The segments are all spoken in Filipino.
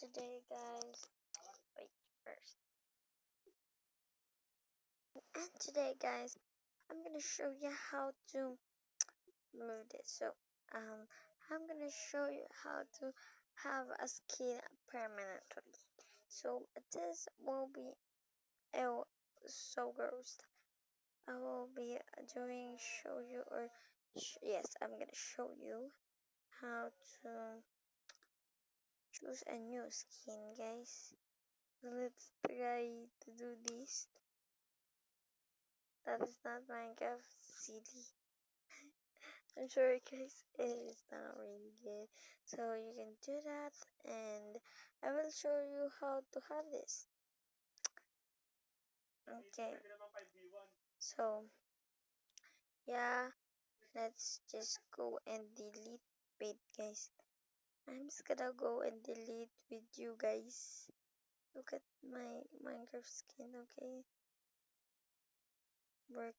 today, guys. Wait, first. And today, guys, I'm gonna show you how to move this. I'm gonna show you how to have a skin permanently. So, this will be so gross. I will be doing show you or yes, I'm gonna show you how to choose a new skin, guys. Let's try to do this. That is not Minecraft CD. I'm sorry guys, it is not really good. So you can do that and I will show you how to have this. Okay. So yeah, let's just go and delete. Wait guys. I'm just gonna go and delete with you guys. Look at my Minecraft skin, okay? We're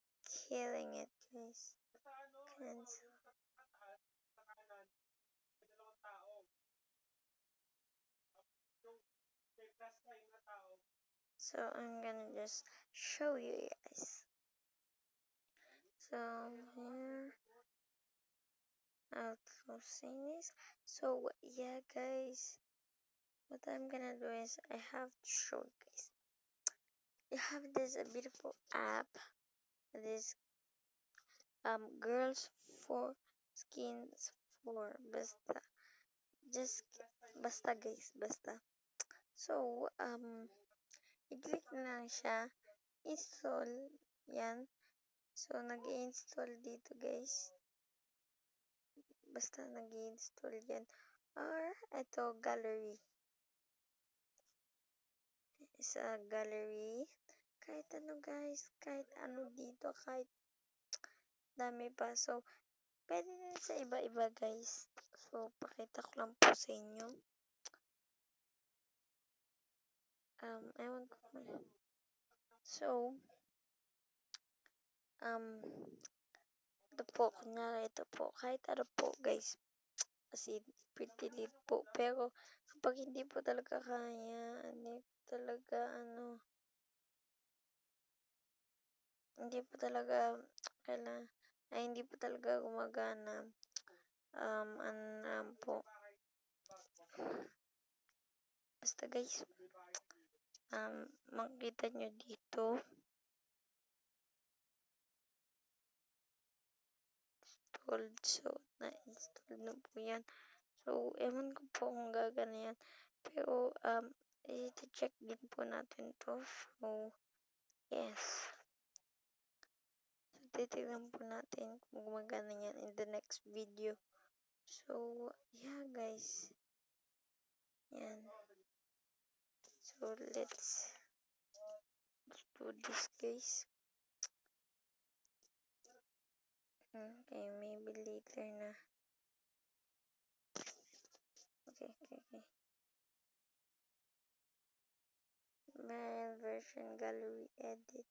killing it guys. Cancel. So I'm gonna just show you guys. So here I'll closing this. So yeah guys, what I'm gonna do is I have to show you guys. You have this beautiful app, this girls for skins for basta. Just basta guys, basta. So i-click na lang siya, install yan. So nag-install dito guys. Basta nag-install yan. Or ito gallery. Sa gallery, kahit ano guys, kahit ano dito, kahit dami pa. So, pwede din sa iba-iba guys. So, pakita ko lang po sa inyo. Ewan ko. So, ito po, kunyari ito po, kahit ano po guys. Kasi, pretty lit po. Pero, kapag hindi po talaga kaya, hindi po talaga, hindi po talaga, hindi po talaga gumagana. Ano lang po. Basta guys, makikita nyo dito. Installed. So, na-install na po yan. So, ewan ko po kung gagana yan. Pero, i-check din po natin to. So, yes. So, titignan po natin kung gumagana yan in the next video. So, yeah guys. Yan. So, let's do this guys. Okay, maybe later na. Okay. Mail version gallery edit.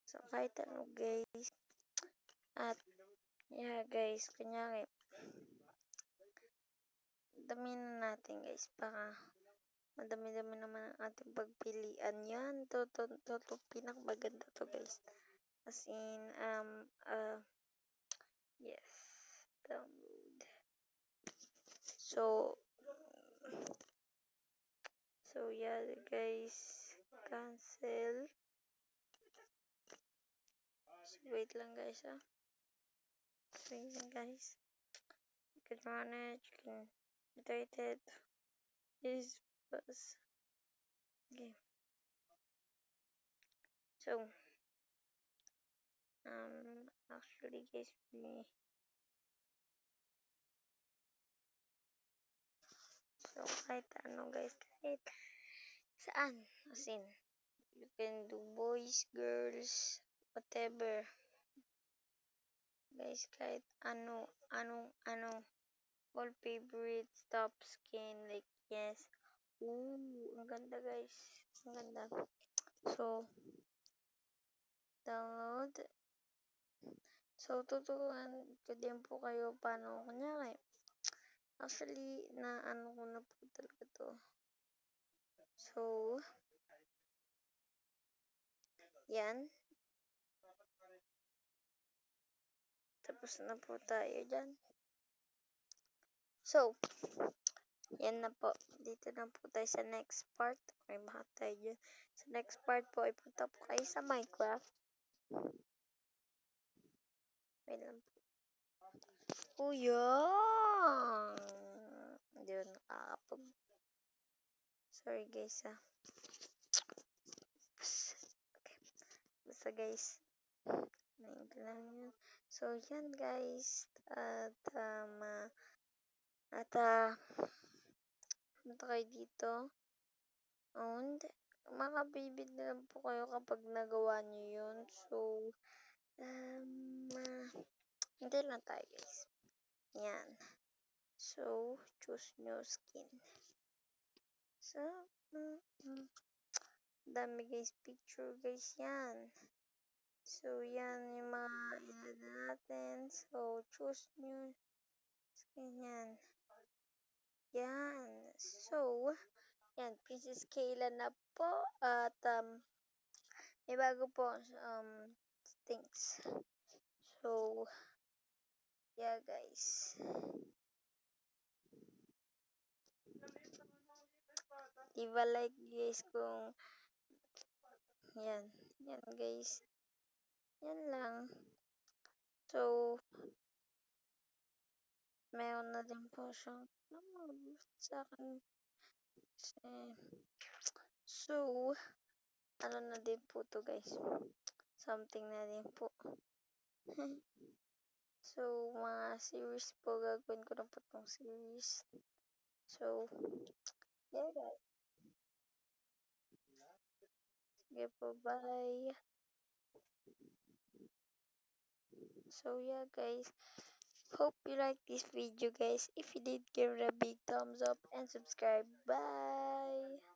So, kahit ano guys. At, yeah guys, kunyari, dami na natin guys, para madami-dami naman ang ating pagpilian. Yan, to pinakamaganda to guys. As in, yes, download. So yeah guys, cancel. So, wait lang guys So yun guys, you can run it, you can edit it. This was okay. So actually guys, so kahit ano guys, kahit saan, as in, you can do boys, girls, whatever. Guys, kahit ano, all favorites, top skin, like, yes. Ooh, ang ganda guys. Ang ganda. So, download. So, tuturuan ko din po kayo paano, kunyari, actually, na ano ko na po talaga to. So, yan. Tapos na po tayo dyan. So, yan na po. Dito na po tayo sa next part. Okay, baka tayo dyan. Sa next part po, ipunta po kayo sa Minecraft. Wait lang po. Uyong! Hindi ko nakakapag. Sorry guys ah. Okay. Basta guys. Nain ko lang yun. So, yan guys. Punta kayo dito. And, makabibid na lang po kayo kapag nagawa nyo yun. So, hindi lang tayo guys. Yan. So, choose new skin. So, dami guys picture guys yan. So, yan yung mga ilad natin. So, choose new skin yan. Yan. So, yan. Princess Kayla na po. At, may bago po, things. So, yeah guys. Diba like guys kung yan. Yan guys. Yan lang. So, meron na din po siyang sa akin. So, ano na din po to guys. Something na din po. So, mga series po, gagawin ko na po tong series. So, yeah guys. Sige po, bye. So, yeah guys. Hope you like this video guys. If you did, give it a big thumbs up and subscribe. Bye.